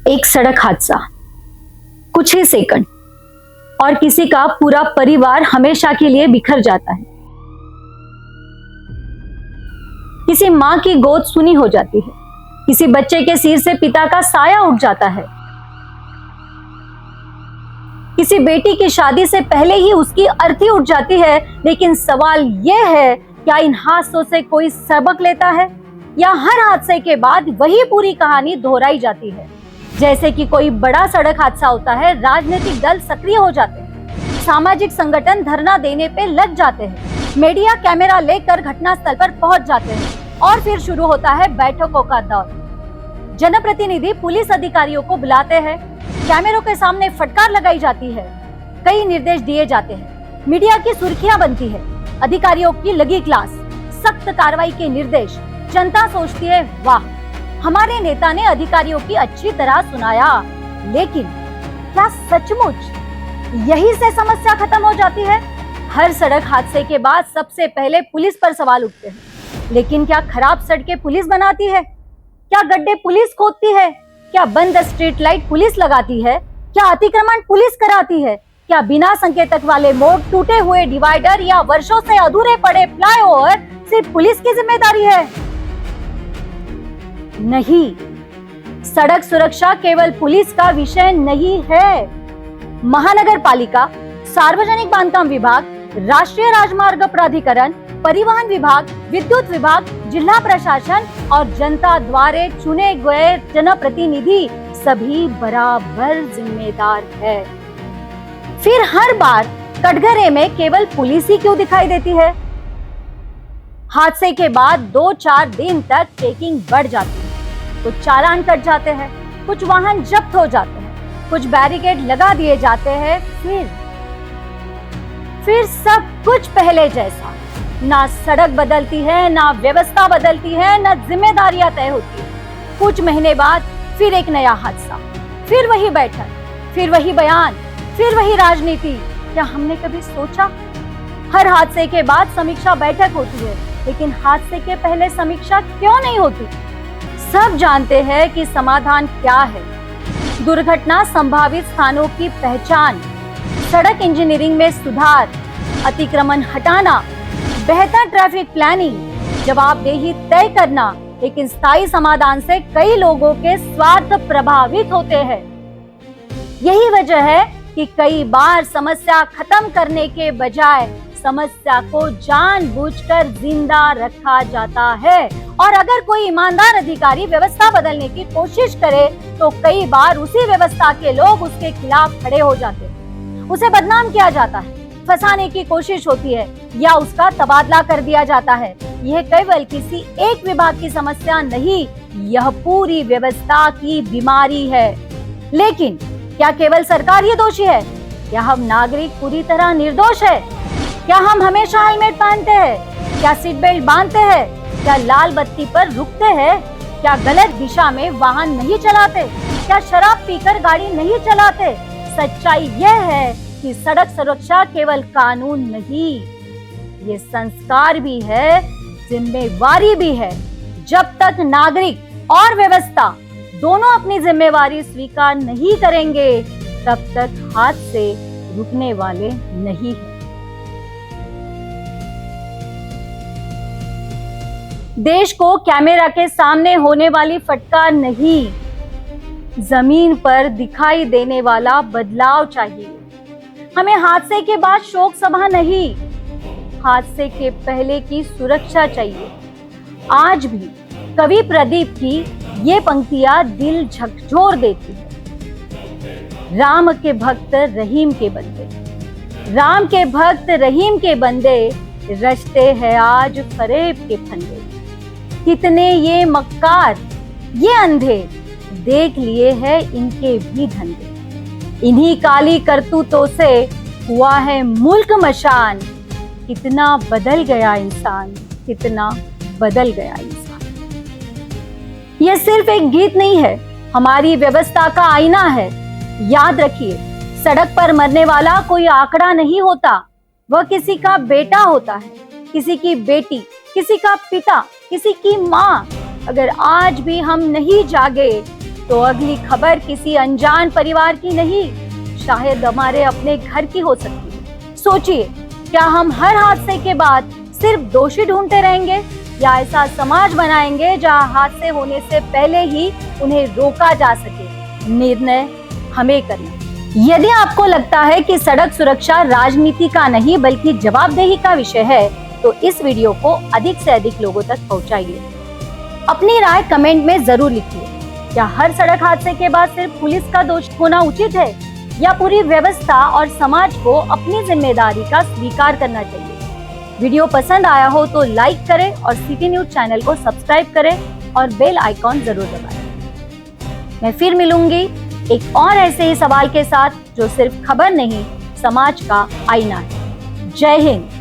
एक सड़क हादसा, कुछ ही सेकंड और किसी का पूरा परिवार हमेशा के लिए बिखर जाता है। किसी मां की गोद सुनी हो जाती है, किसी बच्चे के सिर से पिता का साया उठ जाता है, किसी बेटी की शादी से पहले ही उसकी अर्थी उठ जाती है। लेकिन सवाल यह है, क्या इन हादसों से कोई सबक लेता है या हर हादसे के बाद वही पूरी कहानी दोहराई जाती है? जैसे कि कोई बड़ा सड़क हादसा होता है, राजनीतिक दल सक्रिय हो जाते हैं, सामाजिक संगठन धरना देने पे लग जाते हैं, मीडिया कैमरा लेकर घटनास्थल पर पहुंच जाते हैं और फिर शुरू होता है बैठकों का दौर। जनप्रतिनिधि पुलिस अधिकारियों को बुलाते हैं, कैमरों के सामने फटकार लगाई जाती है, कई निर्देश दिए जाते हैं, मीडिया की सुर्खियां बनती है, अधिकारियों की लगी क्लास, सख्त कार्रवाई के निर्देश। जनता सोचती है, वाह, हमारे नेता ने अधिकारियों की अच्छी तरह सुनाया। लेकिन क्या सचमुच यही से समस्या खत्म हो जाती है? हर सड़क हादसे के बाद सबसे पहले पुलिस पर सवाल उठते हैं। लेकिन क्या खराब सड़कें पुलिस बनाती है? क्या गड्ढे पुलिस खोदती है? क्या बंद स्ट्रीट लाइट पुलिस लगाती है? क्या अतिक्रमण पुलिस कराती है? क्या बिना संकेतक वाले मोड़, टूटे हुए डिवाइडर या वर्षों से अधूरे पड़े फ्लाईओवर सिर्फ पुलिस की जिम्मेदारी है? नहीं, सड़क सुरक्षा केवल पुलिस का विषय नहीं है। महानगर पालिका, सार्वजनिक बांधकाम विभाग, राष्ट्रीय राजमार्ग प्राधिकरण, परिवहन विभाग, विद्युत विभाग, जिला प्रशासन और जनता द्वारा चुने गए जनप्रतिनिधि सभी बराबर जिम्मेदार है। फिर हर बार कटघरे में केवल पुलिस ही क्यों दिखाई देती है? हादसे के बाद 2-4 दिन तक चेकिंग बढ़ जाती है, कुछ चालान कट जाते हैं, कुछ वाहन जब्त हो जाते हैं, कुछ बैरिकेड लगा दिए जाते हैं, फिर सब कुछ पहले जैसा। ना सड़क बदलती है, ना व्यवस्था बदलती है, ना जिम्मेदारियां तय होती है। कुछ महीने बाद फिर एक नया हादसा, फिर वही बैठक, फिर वही बयान, फिर वही राजनीति। क्या हमने कभी सोचा? हर हादसे के बाद समीक्षा बैठक होती है, लेकिन हादसे के पहले समीक्षा क्यों नहीं होती? सब जानते हैं कि समाधान क्या है। दुर्घटना संभावित स्थानों की पहचान, सड़क इंजीनियरिंग में सुधार, अतिक्रमण हटाना, बेहतर ट्रैफिक प्लानिंग, जवाबदेही तय करना। लेकिन स्थायी समाधान से कई लोगों के स्वार्थ प्रभावित होते हैं। यही वजह है कि कई बार समस्या खत्म करने के बजाय समस्या को जानबूझकर जिंदा रखा जाता है। और अगर कोई ईमानदार अधिकारी व्यवस्था बदलने की कोशिश करे तो कई बार उसी व्यवस्था के लोग उसके खिलाफ खड़े हो जाते हैं। उसे बदनाम किया जाता है, फंसाने की कोशिश होती है या उसका तबादला कर दिया जाता है। यह केवल किसी एक विभाग की समस्या नहीं, यह पूरी व्यवस्था की बीमारी है। लेकिन क्या केवल सरकार ही दोषी है? क्या हम नागरिक पूरी तरह निर्दोष है? क्या हम हमेशा हेलमेट पहनते हैं? क्या सीट बेल्ट बांधते हैं? क्या लाल बत्ती पर रुकते हैं? क्या गलत दिशा में वाहन नहीं चलाते? क्या शराब पीकर गाड़ी नहीं चलाते? सच्चाई यह है कि सड़क सुरक्षा केवल कानून नहीं, ये संस्कार भी है, जिम्मेवारी भी है। जब तक नागरिक और व्यवस्था दोनों अपनी जिम्मेवारी स्वीकार नहीं करेंगे, तब तक हादसे रुकने वाले नहीं हैं। देश को कैमरा के सामने होने वाली फटकार नहीं, जमीन पर दिखाई देने वाला बदलाव चाहिए। हमें हादसे के बाद शोक सभा नहीं, हादसे के पहले की सुरक्षा चाहिए। आज भी कवि प्रदीप की ये पंक्तियां दिल झकझोर देती है। राम के भक्त रहीम के बंदे, राम के भक्त रहीम के बंदे, रचते हैं आज फरेब के फंदे। कितने ये मक्कार, ये अंधे, देख लिए हैं इनके भी धंधे। इन्हीं काली करतूतों से हुआ है मुल्क मशान। कितना बदल गया इंसान, कितना बदल गया इंसान। यह सिर्फ एक गीत नहीं है, हमारी व्यवस्था का आईना है। याद रखिए, सड़क पर मरने वाला कोई आंकड़ा नहीं होता, वह किसी का बेटा होता है, किसी की बेटी, किसी का पिता, किसी की माँ। अगर आज भी हम नहीं जागे तो अगली खबर किसी अनजान परिवार की नहीं, शायद हमारे अपने घर की हो सकती है। सोचिए, क्या हम हर हादसे के बाद सिर्फ दोषी ढूंढते रहेंगे या ऐसा समाज बनाएंगे जहां हादसे होने से पहले ही उन्हें रोका जा सके? निर्णय हमें करना। यदि आपको लगता है कि सड़क सुरक्षा राजनीति का नहीं बल्कि जवाबदेही का विषय है, तो इस वीडियो को अधिक से अधिक लोगों तक पहुंचाइए। अपनी राय कमेंट में जरूर लिखिए। क्या हर सड़क हादसे के बाद सिर्फ पुलिस का दोष होना उचित है या पूरी व्यवस्था और समाज को अपनी जिम्मेदारी का स्वीकार करना चाहिए? वीडियो पसंद आया हो तो लाइक करें और सिटी न्यूज चैनल को सब्सक्राइब करें और बेल आइकॉन जरूर दबाएं। मैं फिर मिलूंगी एक और ऐसे ही सवाल के साथ जो सिर्फ खबर नहीं, समाज का आईना है। जय हिंद।